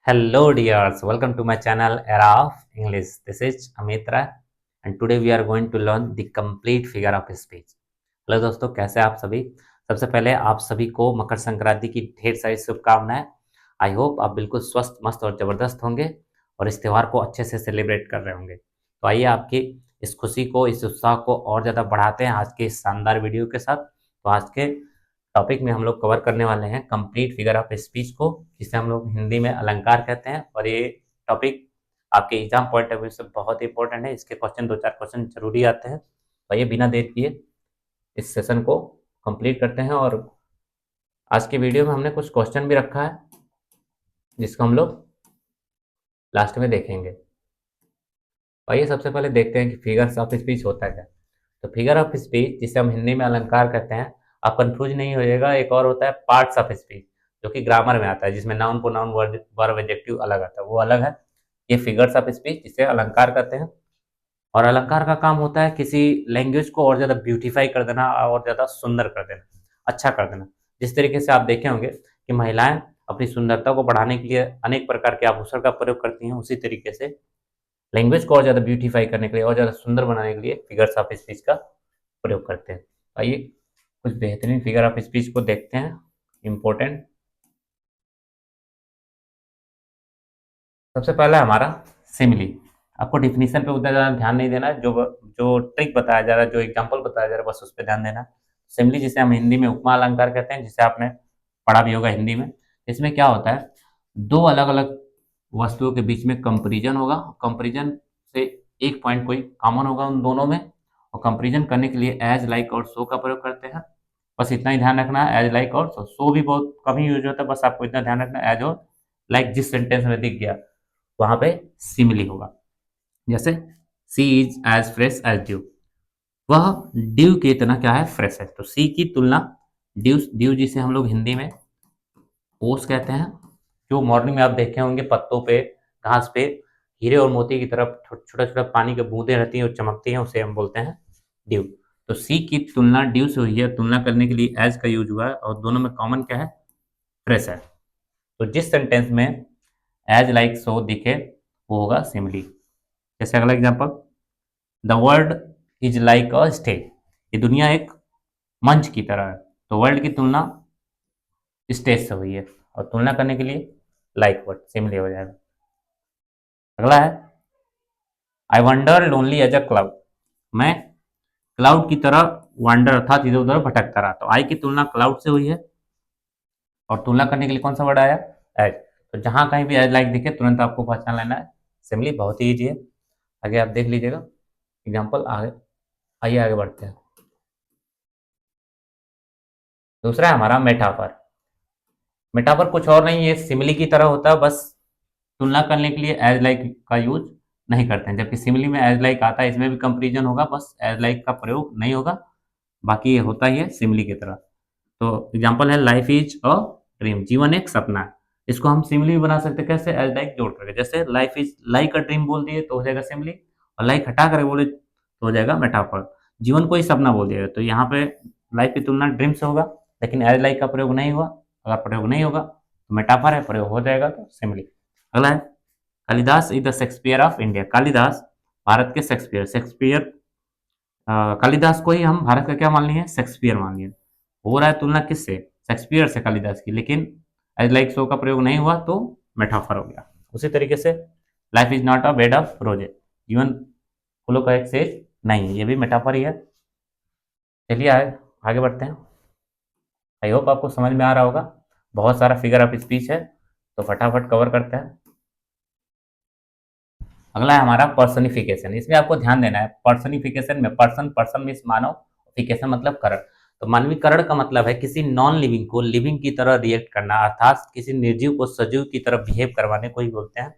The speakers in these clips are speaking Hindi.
Hello dears, welcome to my channel Era of English. This is Amit Rai and today we are going to learn the complete figure of speech. Hello दोस्तों, कैसे आप सभी। सबसे पहले आप सभी को मकर संक्रांति की ढेर सारी शुभकामनाएं। आई होप आप बिल्कुल स्वस्थ, मस्त और ज़बरदस्त होंगे और इस त्यौहार को अच्छे से सेलिब्रेट कर रहे होंगे। तो आइए आपकी इस खुशी को, इस उत्साह को और ज़्यादा बढ़ाते हैं आज के इस शानदार वीडियो के साथ। तो आज के टॉपिक में हम लोग कवर करने वाले हैं कंप्लीट फिगर ऑफ स्पीच को, जिसे हम लोग हिंदी में अलंकार कहते हैं। और ये टॉपिक आपके एग्जाम पॉइंट ऑफ व्यू से बहुत इंपॉर्टेंट है। इसके क्वेश्चन, दो चार क्वेश्चन जरूरी आते हैं। तो ये बिना देर किए इस सेशन को कंप्लीट करते हैं। और आज के वीडियो में हमने कुछ क्वेश्चन भी रखा है जिसको हम लोग लास्ट में देखेंगे। आइए सबसे पहले देखते हैं कि फिगर्स ऑफ स्पीच होता है क्या। तो फिगर ऑफ स्पीच, जिसे हम हिंदी में अलंकार कहते हैं, आप कंफ्यूज नहीं होइएगा। एक और होता है पार्ट्स ऑफ स्पीच, जो कि ग्रामर में आता है, जिसमें नाउन प्रोनाउन वर्ब एडजेक्टिव अलग आता है, वो अलग है। ये फिगर्स ऑफ स्पीच, जिसे अलंकार कहते हैं। और अलंकार का काम होता है किसी लैंग्वेज को और ज़्यादा ब्यूटीफाई कर देना और ज़्यादा सुंदर कर देना, अच्छा कर देना। जिस तरीके से आप देखे होंगे कि महिलाएं अपनी सुंदरता को बढ़ाने के लिए अनेक प्रकार के आभूषण का प्रयोग करती हैं, उसी तरीके से लैंग्वेज को और ज़्यादा ब्यूटीफाई करने के लिए और ज़्यादा सुंदर बनाने के लिए फिगर्स ऑफ स्पीच का प्रयोग करते हैं। आइए कुछ बेहतरीन फिगर ऑफ स्पीच को देखते हैं, इम्पोर्टेंट। सबसे पहला हमारा सिमिली। आपको डिफिनीशन पे उतना ज़्यादा ध्यान नहीं देना है, जो जो ट्रिक बताया जा रहा है, जो एग्जांपल बताया जा रहा है, बस उस पर ध्यान देना। सिमिली, जिसे हम हिंदी में उपमा अलंकार कहते हैं, जिसे आपने पढ़ा भी होगा हिंदी में। इसमें क्या होता है, दो अलग अलग वस्तुओं के बीच में कंपेरिजन होगा। कंपेरिजन से एक पॉइंट कोई कॉमन होगा उन दोनों में, और कंपेरिजन करने के लिए एज, लाइक और सो का प्रयोग करते हैं। बस इतना ही ध्यान रखना है, एज, लाइक और सो। सो भी बहुत कम ही यूज होता है, बस आपको इतना ध्यान रखना है, एज और लाइक जिस सेंटेंस में दिख गया वहां पे सिमिली होगा। जैसे she is as fresh as dew, वह ड्यू की इतना क्या है, फ्रेश है। तो सी की तुलना ड्यू, ड्यू जिसे हम लोग हिंदी में ओस कहते हैं, जो मॉर्निंग में आप देखे होंगे पत्तों पे, घास पे हीरे और मोती की तरफ छोटा छोटा पानी की बूंदें रहती हैं और चमकती हैं, उसे हम बोलते हैं ड्यू। तो सी की तुलना ड्यू से हुई है, तुलना करने के लिए एज का यूज हुआ है, और दोनों में कॉमन क्या है, फ्रेश है। तो जिस सेंटेंस में एज, लाइक, सो दिखे वो होगा सिमिली। जैसे अगला example, the world is like a stage, ये दुनिया एक मंच की तरह है। तो वर्ल्ड की तुलना स्टेज से हुई है, और तुलना करने के लिए लाइक वर्ड सिमिली हो जाएगा। अगला है, I wander lonely as a cloud, मैं क्लाउड की तरह वंडर अर्थात इधर उधर भटकता रहा। तो आई की तुलना क्लाउड से हुई है, और तुलना करने के लिए कौन सा वर्ड आया, एज। तो जहां कहीं भी एज लाइक दिखे तुरंत आपको पहचान लेना है सिमिली। बहुत ही ईजी है, आगे आप देख लीजिएगा एग्जाम्पल। आगे आइए आगे बढ़ते हैं। दूसरा है हमारा मेटाफर। मेटाफर कुछ और नहीं, ये सिमिली की तरह होता है, बस तुलना करने के लिए एज लाइक का यूज नहीं करते हैं। जबकि सिमिली में एज लाइक आता है, इसमें भी कंपेरिजन होगा, बस एज लाइक का प्रयोग नहीं होगा। बाकी ये होता ही है सिमिली की तरह। तो एग्जाम्पल है, लाइफ इज अ ड्रीम, जीवन एक सपना है। इसको हम सिमिली भी बना सकते हैं, कैसे, एज लाइक जोड़ करके। जैसे life is like a dream बोल दिए तो हो जाएगा सिमिली, और लाइक हटा कर बोले तो हो जाएगा मेटाफर। जीवन को ही सपना बोल दिया तो यहाँ पे लाइफ की तुलना ड्रीम से होगा, लेकिन एज लाइक का प्रयोग नहीं हुआ। अगर प्रयोग नहीं होगा तो मेटाफर है, प्रयोग हो जाएगा तो सिमिली। अगला है, Kalidas is the Shakespeare of India. Kalidas Bharat के शेक्सपियर। शेक्सपियर, कालिदास को ही हम भारत का क्या मान लिए, शेक्सपियर मान लिए। हो रहा है तुलना किससे, शेक्सपियर से कालिदास की, लेकिन एज लाइक सो का प्रयोग नहीं हुआ तो मेटाफर हो गया। उसी तरीके से life is not a bed of रोजे, जीवन फूलों का एक सेज नहीं है, ये भी मेटाफर ही है। चलिए आगे बढ़ते हैं। आई होप आपको समझ में आ रहा होगा। बहुत सारा फिगर ऑफ स्पीच है, तो फटाफट कवर करते हैं। अगला है हमारा पर्सनिफिकेशन। इसमें आपको ध्यान देना है, पर्सनिफिकेशन में पर्सन, पर्सन मीन्स मानव, फिकेशन मतलब करण। तो मानवीकरण का मतलब है किसी नॉन लिविंग को लिविंग की तरह रिएक्ट करना, अर्थात किसी निर्जीव को सजीव की तरह बिहेव करवाने को ही बोलते हैं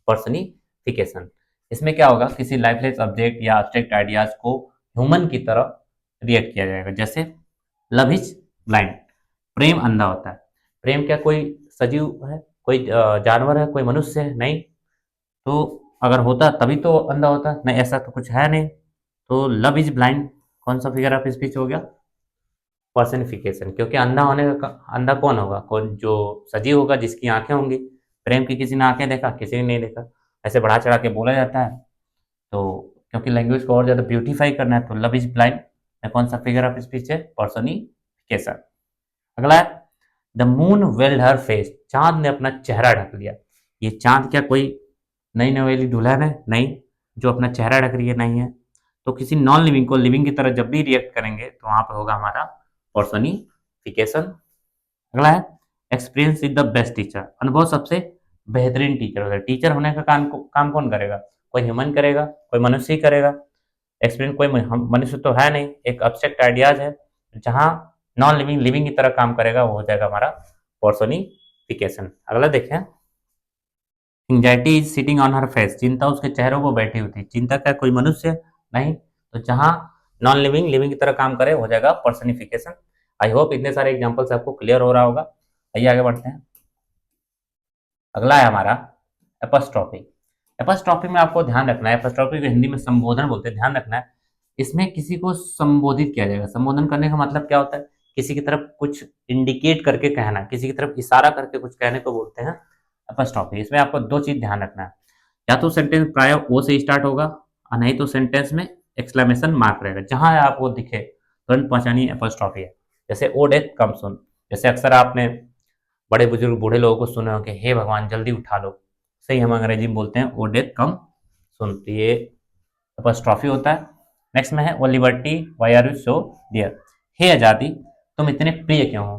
पर्सनिफिकेशन। इसमें क्या होगा, किसी लाइफलेस ऑब्जेक्ट या एब्स्ट्रैक्ट आइडियाज को ह्यूमन की तरह रिएक्ट किया जाएगा। जैसे लव इज ब्लाइंड, प्रेम अंधा होता है। प्रेम क्या कोई सजीव है, कोई जानवर है, कोई मनुष्य है, नहीं। तो अगर होता तभी तो अंधा होता नहीं, ऐसा तो कुछ है नहीं। तो लव इज ब्लाइंड कौन सा फिगर ऑफ स्पीच हो गया, पर्सनिफिकेशन। क्योंकि अंधा होने का, अंधा कौन होगा, कौन जो सजीव होगा, जिसकी आंखें होंगी। प्रेम की किसी ने आंखें देखा, किसी ने नहीं देखा, ऐसे बढ़ा चढ़ा के बोला जाता है। तो क्योंकि लैंग्वेज को और ज़्यादा ब्यूटीफाई करना है तो लव इज ब्लाइंड में कौन सा फिगर ऑफ स्पीच है? पर्सोनिफिकेशन। अगला है the moon weld her face, चांद ने अपना चेहरा ढक लिया। ये चांद क्या कोई नई नवेली दुल्हन है? नहीं, जो अपना चेहरा ढक रही है नहीं है। तो किसी नॉन लिविंग को लिविंग की तरह जब भी रिएक्ट करेंगे तो वहां पर होगा हमारा पर्सोनिफिकेशन। अगला है experience is the best teacher, अनुभव सबसे बेहतरीन टीचर होता है। टीचर होने का काम कौन करेगा? कोई ह्यूमन करेगा, कोई मनुष्य ही करेगा। एक्सपीरियंस कोई मनुष्य तो है नहीं, एक अब्स्ट्रैक्ट आइडियाज है। जहां नॉन लिविंग लिविंग की तरह काम करेगा वो हो जाएगा हमारा पर्सोनिफिकेशन। अगला देखें, anxiety is sitting on her face, चिंता उसके चेहरों पर बैठी होती है। चिंता क्या कोई मनुष्य? नहीं, तो जहां नॉन लिविंग लिविंग की तरह काम करे हो जाएगा पर्सनिफिकेशन। आई होप इतने सारे एग्जाम्पल्स आपको क्लियर हो रहा होगा। आइए आगे बढ़ते हैं। अगला है हमारा एपस्ट्रॉफी। एपस्ट्रॉफी में आपको ध्यान रखना है, एपस्ट्रॉफी को हिंदी में संबोधन बोलते हैं, ध्यान रखना है। इसमें किसी को संबोधित किया जाएगा। संबोधन करने का मतलब क्या होता है? किसी की तरफ कुछ इंडिकेट करके कहना, किसी की तरफ इशारा करके कुछ कहने को बोलते हैं एपस्ट्रॉफी। इसमें आपको दो चीज ध्यान रखना है, या तो सेंटेंस प्राय ओ से स्टार्ट होगा और नहीं तो सेंटेंस में एक्सक्लेमेशन मार्क रहेगा। जहां आपको दिखे तुरंत पहचानिए एपस्ट्रॉफी है। जैसे ओ डेथ कम सुन, जैसे अक्सर आपने बड़े बुजुर्ग बूढ़े लोगों को सुने हो कि हे भगवान जल्दी उठा लो, सही हम अंग्रेजी में बोलते हैं ओ डेथ कम सुन, तो ये एपस्ट्रॉफी होता है। नेक्स्ट में है O liberty why are you so dear, हे आज़ादी तुम इतने प्रिय क्यों हो।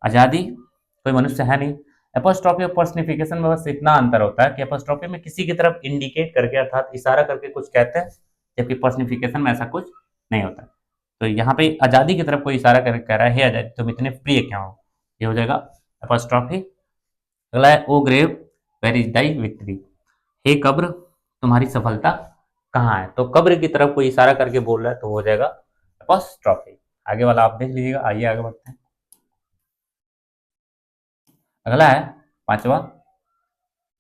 आज़ादी कोई मनुष्य है नहीं। एपस्ट्रॉफी और पर्सनिफिकेशन में बस इतना अंतर होता है कि एपस्ट्रॉफी में किसी की तरफ इंडिकेट करके अर्थात इशारा करके कुछ कहते हैं, जबकि पर्सनिफिकेशन में ऐसा कुछ नहीं होता। तो यहाँ पे आज़ादी की तरफ कोई इशारा करके कह रहा है हे आज़ादी तुम इतने प्रिय क्यों हो, ये हो जाएगा एपस्ट्रॉफी। अगला है O grave where is thy victory, हे कब्र तुम्हारी सफलता कहाँ है। तो कब्र की तरफ कोई इशारा करके बोल रहा है तो हो जाएगा एपस्ट्रॉफी। आगे वाला आप देख लीजिएगा। आइए आगे बढ़ते हैं। अगला है पांचवा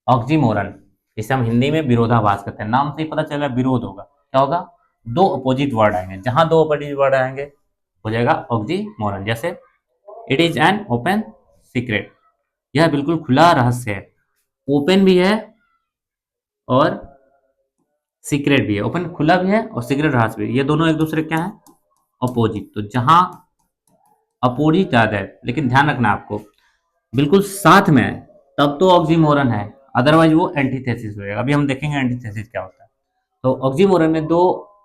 ऑक्सीमोरन, जिसे हम हिंदी में विरोधाभास कहते हैं। नाम से ही पता चला विरोध होगा। क्या होगा? दो अपोजिट वर्ड आएंगे, जहां दो अपोजिट वर्ड आएंगे हो जाएगा ऑक्सीमोरन। जैसे it is an open secret, यह बिल्कुल खुला रहस्य है। ओपन भी है और सीक्रेट भी है। ओपन खुला भी है और सीक्रेट रहस्य भी है। ये दोनों एक दूसरे क्या है? अपोजिट। तो जहां अपोजिट ज्यादा है, लेकिन ध्यान रखना आपको बिल्कुल साथ में है तब तो ऑक्सीमोरन है, अदरवाइज वो एंटीथेसिस हो जाएगा। अभी हम देखेंगे एंटीथेसिस क्या होता है। तो ऑक्सीमोरन में दो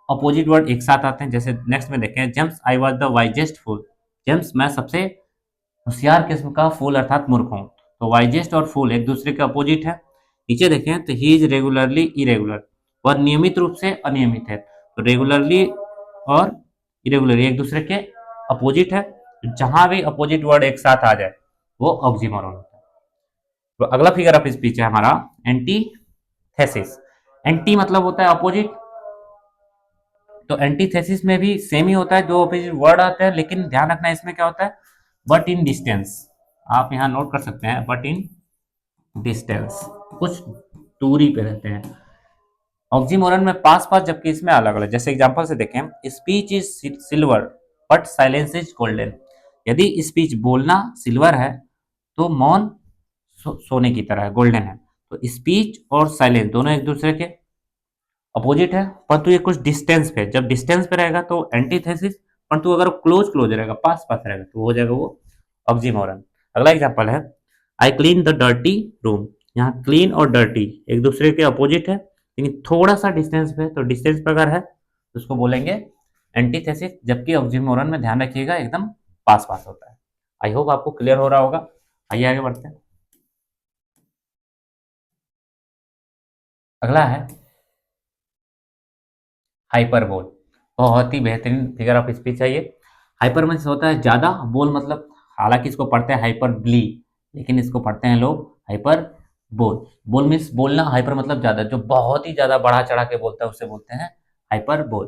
अपोजिट वर्ड एक साथ आते हैं। जैसे नेक्स्ट में देखें, James I was the wisest fool, James मैं सबसे होशियार किस्म का फूल अर्थात मूर्ख हूँ। तो वाइजेस्ट और फूल एक दूसरे के अपोजिट है। नीचे देखें तो ही इज रेगुलरली इरेगुलर, वह नियमित रूप से अनियमित है। तो रेगुलरली और इरेगुलरली एक दूसरे के अपोजिट है। जहां भी अपोजिट वर्ड एक साथ आ जाए वो ऑक्सीमोरन होता है। तो अगला फिगर ऑफ स्पीच है हमारा एंटीथेसिस। एंटी मतलब होता है अपोजिट, तो एंटीथेसिस में भी सेम ही होता है, दो अपोजिट वर्ड आते हैं, लेकिन ध्यान रखना इसमें क्या होता है? बट इन डिस्टेंस, आप यहाँ नोट कर सकते हैं, बट इन डिस्टेंस कुछ दूरी पे रहते हैं। ऑक्सीमोरन में पास पास, जबकि इसमें अलग अलग। जैसे एग्जांपल से देखें, speech is silver but silence is golden, यदि स्पीच बोलना सिल्वर है तो मौन सोने की तरह है, गोल्डन है। तो स्पीच और साइलेंस दोनों एक दूसरे के अपोजिट है, परंतु ये कुछ डिस्टेंस पे, जब डिस्टेंस पे रहेगा तो एंटीथेसिस, परंतु अगर क्लोज क्लोज रहेगा, पास पास रहेगा तो हो जाएगा वो ऑक्सीमोरन। अगला एग्जांपल है I clean the dirty room, यहाँ क्लीन और डर्टी एक दूसरे के अपोजिट है, लेकिन थोड़ा सा डिस्टेंस पे, तो डिस्टेंस पे अगर है तो उसको बोलेंगे एंटीथेसिस, जबकि ऑक्सीमोरन में ध्यान रखिएगा एकदम पास पास होता है। आई होप आपको क्लियर हो रहा होगा। आइए आगे बढ़ते हैं। अगला है हाइपरबोल, बहुत ही बेहतरीन फिगर ऑफ स्पीच है ये। हाइपर में होता है ज्यादा, बोल मतलब, हालांकि इसको पढ़ते हैं हाइपरबली, लेकिन इसको पढ़ते हैं लोग हाइपर बोल। बोल मीन्स बोलना, हाइपर मतलब ज्यादा, जो बहुत ही ज्यादा बढ़ा चढ़ा के बोलता है उसे बोलते हैं हाइपर बोल।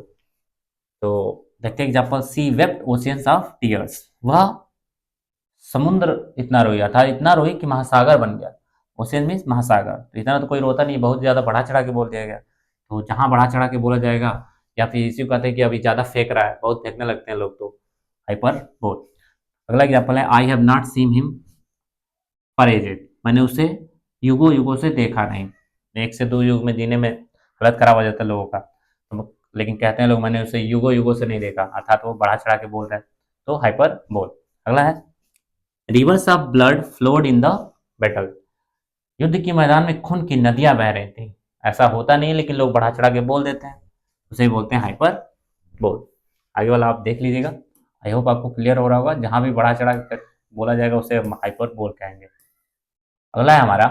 तो देखते हैं example, she wept oceans of tears, वह समुद्र इतना रोई, अर्थात इतना रोई कि महासागर बन गया। ओशियन मीन्स महासागर, तो इतना तो कोई रोता नहीं, बहुत ज्यादा बढ़ा चढ़ा के बोल दिया गया। तो जहां बढ़ा चढ़ा के बोला जाएगा, या फिर इसी को कहते हैं कि अभी ज्यादा फेंक रहा है, बहुत फेंकने लगते हैं लोग, तो हाइपर बोल। अगला एग्जाम्पल है I have not seen him for ages, मैंने उसे युगों युगों से देखा नहीं। एक से दो युग में जीने में हालत खराब हो जाता है लोगों का, तो लेकिन कहते हैं लोग मैंने उसे युगों युगों से नहीं देखा, अर्थात वो बढ़ा चढ़ा के बोल रहे हैं, तो हाइपर बोल। अगला है reverse of blood flowed in the battle. युद्ध के मैदान में खून की नदियां बह रही थी। ऐसा होता नहीं लेकिन लोग बढ़ा चढ़ा के बोल देते हैं, उसे बोलते हैं हाइपर बोल। आगे वाला आप देख लीजिएगा, आई होप आपको क्लियर हो रहा होगा, जहां भी बढ़ा चढ़ा कर बोला जाएगा उसे हम हाइपर बोल कहेंगे। अगला है हमारा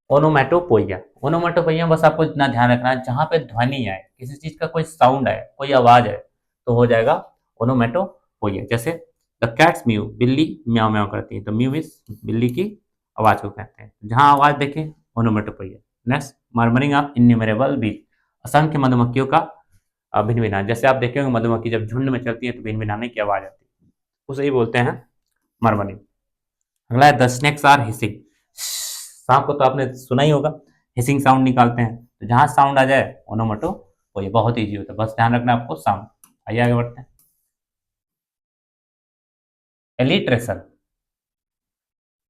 ओनोमेटोपोइया। ओनोमेटोपोइया बस आपको इतना ध्यान रखना है, जहां पे ध्वनि आए, किसी चीज का कोई साउंड आए, कोई आवाज है, तो हो जाएगा ओनोमेटोपोइया। जैसे द कैट्स म्यू, बिल्ली म्याऊ म्याऊ करती है, तो म्यू इज बिल्ली की आवाज को कहते हैं, जहां आवाज देखें onomatopoeia. Next murmuring of innumerable bees, असंख्य मधुमक्खियों का भिनभिनाना। जैसे आप देखेंगे मधुमक्खी जब झुंड में चलती है तो भिनभिनाने की आवाज आती है, उसे ही बोलते हैं मर्मरिंग। अगला है द स्नेक्स आर हिसिंग। सांप को तो आपने सुना ही होगा, हिसिंग साउंड निकालते हैं, तो जहां साउंड आ जाए ओनोमेटो, वो ये बहुत ईजी होता है, बस ध्यान रखना आपको साउंड। आइए आगे बढ़ते हैं। एलिट्रेशन।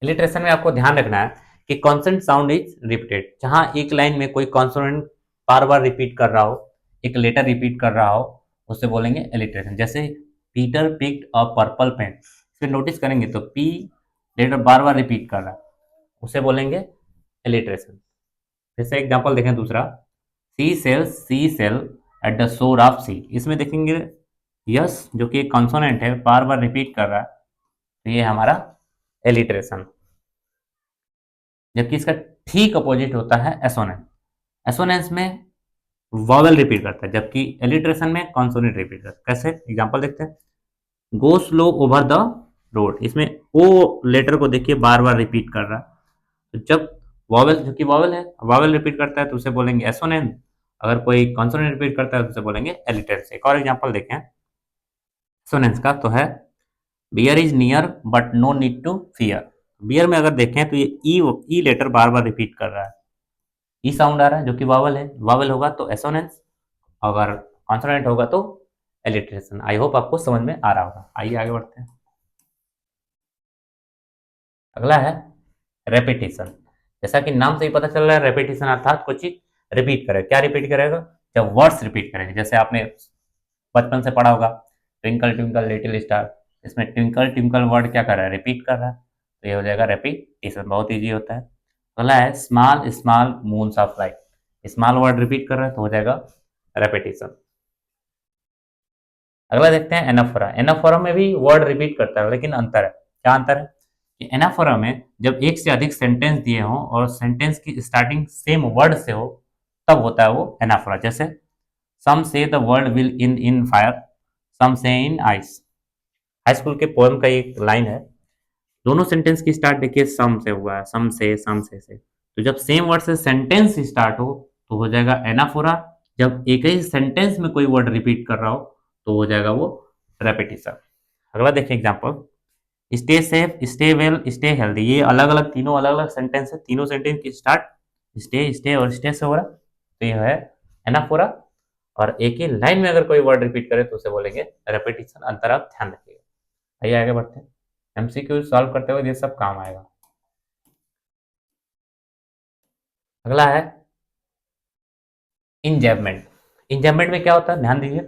एलिट्रेशन में आपको ध्यान रखना है कि कॉन्सोनेंट साउंड इज रिपीटेड। जहां एक लाइन में कोई कॉन्सोनेंट बार बार रिपीट कर रहा हो, एक लेटर रिपीट कर रहा हो, उसे बोलेंगे एलिट्रेशन। जैसे Peter picked a purple pen, फिर नोटिस करेंगे तो पी लेटर बार बार रिपीट कर रहा है, उसे बोलेंगे एलिट्रेशन। जैसे एग्जांपल देखें दूसरा, she sell at the shore of sea. इसमें देखेंगे यस जो कि एक कॉन्सोनेंट है बार बार रिपीट कर रहा है, तो ये हमारा एलिट्रेशन। जबकि इसका ठीक अपोजिट होता है एसोनेंस। एसोनेंस में वॉवेल रिपीट करता है, जबकि एलिट्रेशन में कॉन्सोनेंट रिपीट करता है। कैसे एग्जांपल देखते हैं, go slow over the road, इसमें ओ लेटर को देखिए बार बार रिपीट कर रहा है, तो जब वॉवेल जो कि वॉवेल है वॉवेल रिपीट करता है तो उसे बोलेंगे एसोनेंट, अगर कोई कॉन्सोनेंट रिपीट करता है तो उसे बोलेंगे एलिट्रेंस। एक और एग्जांपल देखें एसोनेंस का, तो है bear is near but no need to fear. Bear में अगर देखें तो ये ई लेटर बार बार रिपीट कर रहा है, ई साउंड आ रहा है जो कि वावल है, वावल होगा तो एसोनेंस, अगर कॉन्सोनेंट होगा तो एलिट्रेशन। आई होप आपको समझ में आ रहा होगा। आइए आगे बढ़ते हैं। अगला है रेपिटेशन। जैसा कि नाम से ही पता चल रहा है, रेपिटेशन अर्थात कुछ चीज रिपीट करेगा। क्या रिपीट करेगा? जब वर्ड्स रिपीट करेंगे। जैसे आपने बचपन से पढ़ा होगा ट्विंकल ट्विंकल लिटिल स्टार, इसमें ट्विंकल ट्विंकल वर्ड क्या कर रहा है? रिपीट कर रहा है, तो ये हो जाएगा रेपिटेशन, बहुत ईजी होता है। अगला है small small moons of light. Small word repeat कर रहा है तो हो जाएगा रेपिटेशन। अगला देखते हैं एनाफोरा। एनाफोरा में भी वर्ड रिपीट करता है, लेकिन अंतर है। क्या अंतर है कि एनाफोरा में जब एक से अधिक सेंटेंस दिए हों और सेंटेंस की स्टार्टिंग सेम वर्ड से हो, तब होता है वो एनाफोरा। जैसे some say the world will end in fire, some say in ice. High school के पोएम का एक लाइन है, दोनों सेंटेंस की स्टार्ट देखिए सम से हुआ है, सम से। तो जब सेम वर्ड से सेंटेंस स्टार्ट हो तो हो जाएगा एनाफोरा। जब एक ही सेंटेंस में कोई वर्ड रिपीट कर रहा हो तो हो जाएगा वो रेपिटेशन। अगला देखिए example, stay safe, stay well, stay healthy. ये अलग अलग तीनों अलग अलग सेंटेंस है, तीनों सेंटेंस की स्टार्ट स्टे स्टे और स्टे से हो रहा, तो ये है एनाफोरा। और एक ही लाइन में अगर कोई वर्ड रिपीट करे तो उसे बोलेंगे रेपिटेशन। अंतर आप ध्यान रखिएगा। आइए आगे बढ़ते हैं। एमसीक्यू सॉल्व करते हुए ये सब काम आएगा। अगला है इंजैबमेंट। इंजैबमेंट में क्या होता है ध्यान दीजिए,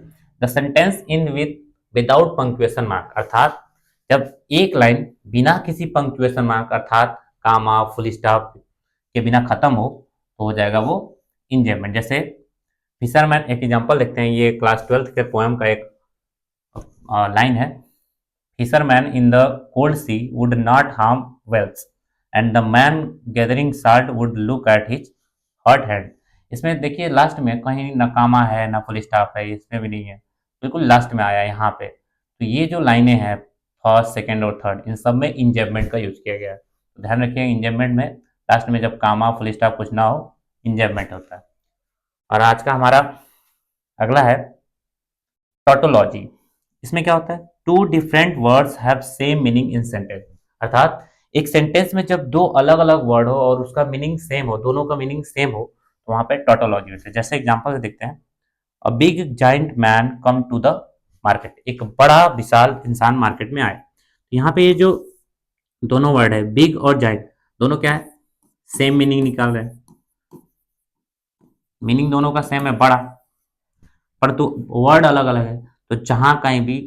the sentence in with without punctuation mark, अर्थात जब एक लाइन बिना किसी पंक्चुएशन मार्क अर्थात कामा फुल स्टॉप के बिना खत्म हो तो हो जाएगा वो इंजैबमेंट। जैसे फिशरमैन, एक एग्जांपल देखते हैं, ये क्लास 12th के पोएम का एक लाइन है, fisherman in the cold sea would not harm whales and the man gathering salt would look at his hot hand. इसमें देखिए लास्ट में कहीं न कामा है ना फुल स्टॉप है, इसमें भी नहीं है, बिल्कुल लास्ट में आया है यहाँ पे। तो ये जो लाइनें हैं फर्स्ट सेकंड और थर्ड, इन सब में इंजैबमेंट का यूज किया गया है, तो ध्यान रखिए इंजैबमेंट में लास्ट में जब कामा फुल स्टॉप कुछ ना हो इंजैबमेंट होता है। और आज का हमारा अगला है टोटोलॉजी। इसमें क्या होता है, two different words have same meaning in sentence, अर्थात एक सेंटेंस में जब दो अलग अलग वर्ड हो और उसका मीनिंग सेम हो, दोनों का मीनिंग सेम हो, तो वहां पे टोटोलॉजी होती है। जैसे एग्जांपल देखते हैं, a big giant man come to the market, एक बड़ा विशाल इंसान मार्केट में आए। यहाँ पे ये जो दोनों वर्ड है बिग और जाइंट, दोनों क्या है? सेम मीनिंग निकाल रहे हैं, मीनिंग दोनों का सेम है बड़ा, पर तो वर्ड अलग अलग है। तो जहां कहीं भी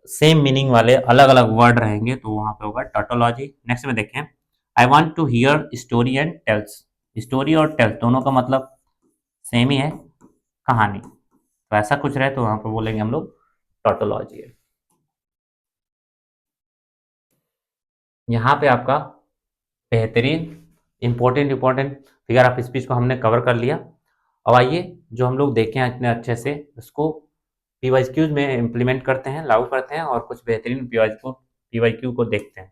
सेम मीनिंग वाले अलग अलग वर्ड रहेंगे तो वहां पे होगा टोटोलॉजी। नेक्स्ट में देखें, I want to hear story and tales. Story और टेल्स दोनों का मतलब सेम ही है, कहानी। तो ऐसा कुछ रहे तो वहां पे बोलेंगे हम लोग टोटोलॉजी है। यहाँ पे आपका बेहतरीन important important figure of speech को हमने कवर कर लिया। अब आइए जो हम लोग देखे हैं इतने अच्छे से उसको पीवाईक्यूज में इम्प्लीमेंट करते हैं, लागू करते हैं और कुछ बेहतरीन पीवाईक्यू को देखते हैं।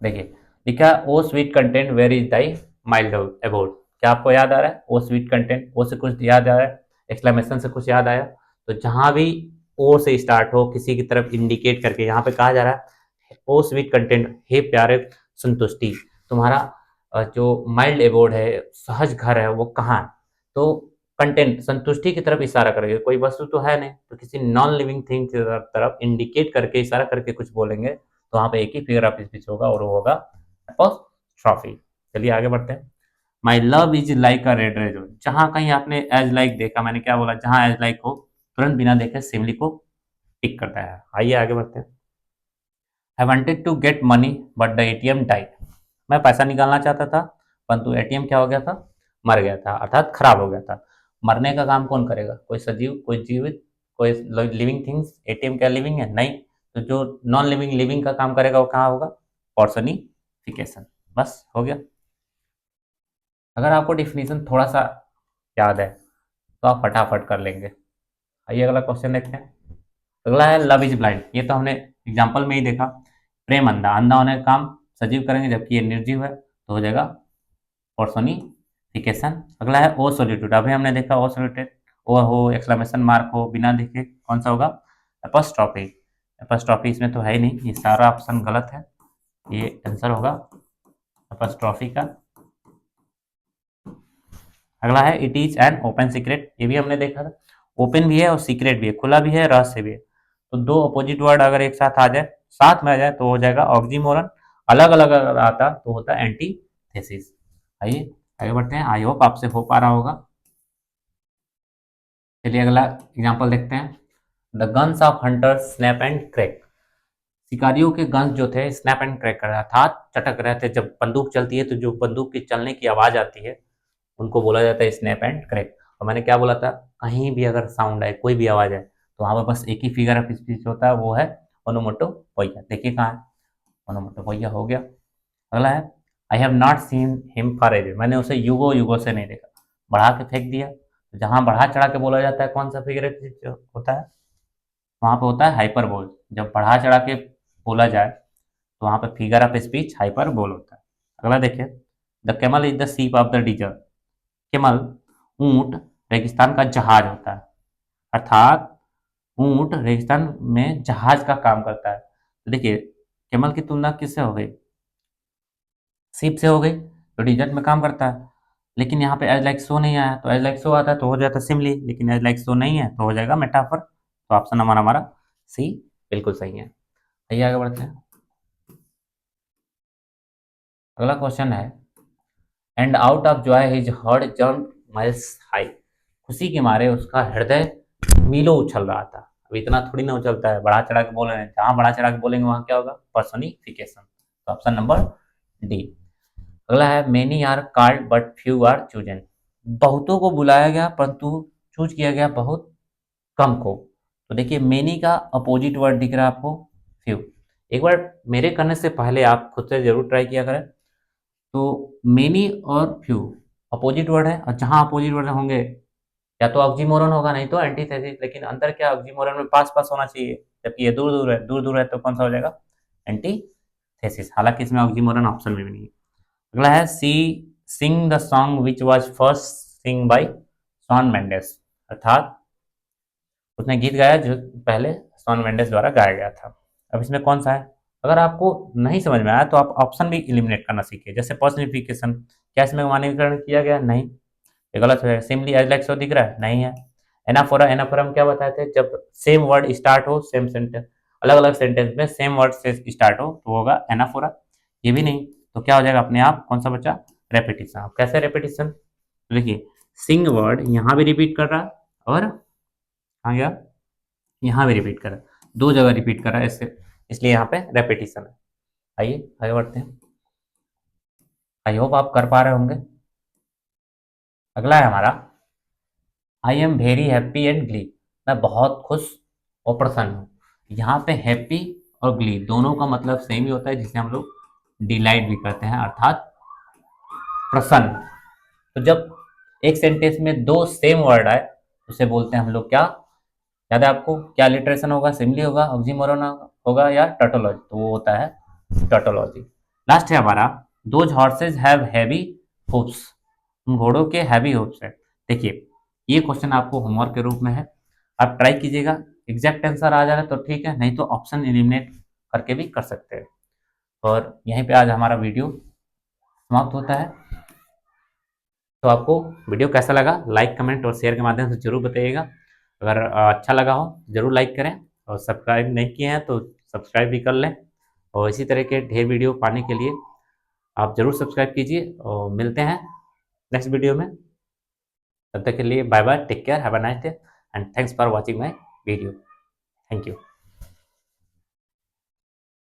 देखिए लिखा O sweet content where is thy mild abode. क्या आपको याद आ रहा है? ओ स्वीट कंटेंट, ओ से कुछ याद आ रहा है, एक्सक्लेमेशन से कुछ याद आया? तो जहां भी ओ से स्टार्ट हो किसी की तरफ इंडिकेट करके यहाँ पे कहा जा रहा है ओ स्वीट कंटेंट, हे प्यारे संतुष्टि, तुम्हारा जो माइल्ड एबोर्ड है, सहज घर है, वो कहाँ है? तो कंटेंट संतुष्टि की तरफ इशारा करेंगे, कोई वस्तु तो है नहीं, तो किसी नॉन लिविंग थिंग की तरफ इंडिकेट करके इशारा करके कुछ बोलेंगे तो वहां पे एक ही फिगर ऑफ स्पीच होगा और वो होगा ट्रॉफी। चलिए आगे बढ़ते हैं। My love is like a red razor. जहां कहीं आपने एज लाइक देखा, मैंने क्या बोला, जहां एज लाइक हो तुरंत बिना देखे सिमली को टिक करता है। आइए आगे बढ़ते हैं। I wanted to get money but the ATM died. मैं पैसा निकालना चाहता था परंतु एटीएम क्या हो गया था? मर गया था, अर्थात खराब हो गया था। मरने का काम कौन करेगा? कोई सजीव, कोई जीवित, कोई लिविंग थिंग्स। एटीएम क्या लिविंग है? नहीं। तो जो नॉन लिविंग लिविंग का काम करेगा वो कहाँ होगा? पर्सनिफिकेशन। बस हो गया। अगर आपको डिफिनीशन थोड़ा सा याद है तो आप फटाफट कर लेंगे। आइए अगला क्वेश्चन देखते हैं। अगला है लव इज ब्लाइंड। ये तो हमने एग्जाम्पल में ही देखा। प्रेम अंधा, अंधा होने का काम सजीव करेंगे जबकि ये निर्जीव है तो हो जाएगा पर्सोनिफिकेशन। अगला है ओ सोलिट्यूड। अभी हमने देखा ओ सोलिट्यूड, ओ हो, एक्सक्लेमेशन मार्क हो, बिना देखे कौन सा होगा? एपस्ट्रॉफी। एपस्ट्रॉफी इसमें तो है ही नहीं, ये सारा ऑप्शन गलत है, ये आंसर होगा एपस्ट्रॉफी का। अगला है it is an open secret. ये भी हमने देखा था, ओपन भी है और सीक्रेट भी है, खुला भी है, रहस्य भी है। तो दो अपोजिट वर्ड अगर एक साथ आ जाए, साथ में आ जाए तो हो जाएगा ऑक्सीमोरन। अलग अलग अगर आता तो होता एंटीथेसिस। आइए आगे बढ़ते हैं। आई होप आपसे हो पा रहा होगा। चलिए अगला एग्जांपल देखते हैं। The guns of Hunter snap and crack. शिकारियों के गन्स जो थे स्नैप एंड क्रैक कर रहा था, चटक रहे थे। जब बंदूक चलती है तो जो बंदूक की चलने की आवाज आती है उनको बोला जाता है स्नैप एंड क्रैक। और मैंने क्या बोला था, कहीं भी अगर साउंड आए, कोई भी आवाज आए तो वहां पर बस एक ही फिगर ऑफ स्पीच होता है, वो है ओनोमोटोपोइया। देखिए कहाँ है ओनोमोटोपोइया, हो गया। अगला है I have not seen him for age. मैंने उसे युगो युगो से नहीं देखा, बढ़ा के फेंक दिया। तो जहां बढ़ा चढ़ा के बोला जाता है कौन सा फिगर ऑफ स्पीच होता है? वहां पे होता है हाइपरबोल। जब बढ़ा चढ़ा के बोला जाए तो वहां पे फिगर ऑफ स्पीच हाइपरबोल होता है। अगला देखिए, the camel is the ship of the dessert. Camel, ऊंट, रेगिस्तान का जहाज होता है, अर्थात ऊंट रेगिस्तान में जहाज का काम करता है। तो देखिए केमल की तुलना किससे हो गई? सीप से हो गई, तो डिजर्ट में काम करता है। लेकिन यहाँ पे एज लाइक सो नहीं आया, तो एज लाइक सो आता है तो हो जाता है सिमली, लेकिन एज लाइक सो नहीं है तो हो जाएगा मेटाफर। तो ऑप्शन नंबर हमारा सी बिल्कुल सही है। आइए आगे बढ़ते हैं। अगला क्वेश्चन है and out of Joy his heart jump miles high. खुशी के मारे उसका हृदय मीलों उछल रहा था। अब इतना थोड़ी ना उछलता है, बढ़ा चढ़ा के बोल रहे हैं, जहां बढ़ा चढ़ा के बोलेंगे वहां क्या होगा? पर्सोनिफिकेशन। तो ऑप्शन नंबर डी। अगला है many are called but few are chosen. बहुतों को बुलाया गया परंतु चूज किया गया बहुत कम को। तो देखिए मेनी का अपोजिट वर्ड दिख रहा है आपको, फ्यू। एक बार मेरे करने से पहले आप खुद से जरूर ट्राई किया करें। तो मेनी और फ्यू अपोजिट वर्ड है, और जहां अपोजिट वर्ड होंगे या तो ऑक्सीमोरन होगा नहीं तो एंटीथेसिस। लेकिन अंतर क्या, ऑक्सीमोरन में पास पास होना चाहिए जबकि ये दूर दूर है, दूर दूर है तो कौन सा हो जाएगा? एंटीथेसिस। हालांकि इसमें ऑक्सीमोरन ऑप्शन में भी नहीं है। अगला है she sing the song which was first sing by Shawn Mendes. अर्थात उसने गीत गाया जो पहले शॉन मेंडेस द्वारा गाया गया था। अब इसमें कौन सा है? अगर आपको नहीं समझ में आया तो आप ऑप्शन भी इलिमिनेट करना सीखिए। जैसे पर्सनिफिकेशन, क्या इसमें मानकीकरण किया गया? नहीं, ये गलत है। सिंपली एज लाइक सो दिख रहा है? नहीं है। एनाफोरा, एनाफोरा हम क्या बताए थे? जब सेम वर्ड स्टार्ट हो, सेम सेंटेंस, अलग अलग सेंटेंस में सेम वर्ड से स्टार्ट हो तो होगा एनाफोरा। ये भी नहीं, तो क्या हो जाएगा अपने आप, कौन सा बचा, रेपिटेशन। अब कैसे रेपिटेशन, तो देखिए सिंग वर्ड यहाँ भी रिपीट कर रहा है और कहाँ गया, यहाँ भी रिपीट कर रहा है, दो जगह रिपीट कर रहा है, इससे इसलिए यहाँ पे रेपिटेशन है। आइए आगे बढ़ते हैं। आई होप आप कर पा रहे होंगे। अगला है हमारा, I am very happy and Glee, मैं बहुत खुश और प्रसन्न हूँ। यहाँ पे हैप्पी और ग्ली दोनों का मतलब सेम ही होता है, जिसे हम लोग डिलाइट भी कहते हैं, अर्थात प्रसन्न। तो जब एक सेंटेंस में दो सेम वर्ड आए उसे बोलते हैं हम लोग क्या, याद है आपको क्या लिटरेशन होगा, सिमिली होगा, ऑक्सीमोरन होगा या टर्टोलॉजी, तो वो होता है टर्टोलॉजी। लास्ट है हमारा, those horse's have heavy hopes, घोड़ों के हैवी होप्स है। देखिए ये क्वेश्चन आपको होमवर्क के रूप में है, आप ट्राई कीजिएगा, एग्जैक्ट आंसर आ जाए तो ठीक है, नहीं तो ऑप्शन एलिमिनेट करके भी कर सकते हैं। और यहीं पे आज हमारा वीडियो समाप्त होता है। तो आपको वीडियो कैसा लगा, लाइक कमेंट और शेयर के माध्यम से जरूर बताइएगा। अगर अच्छा लगा हो जरूर लाइक करें, और सब्सक्राइब नहीं किए हैं तो सब्सक्राइब भी कर लें, और इसी तरह के ढेर वीडियो पाने के लिए आप जरूर सब्सक्राइब कीजिए, और मिलते हैं नेक्स्ट वीडियो में। तब तक के लिए bye bye, take care, have a nice day and thanks for watching my video. Thank you.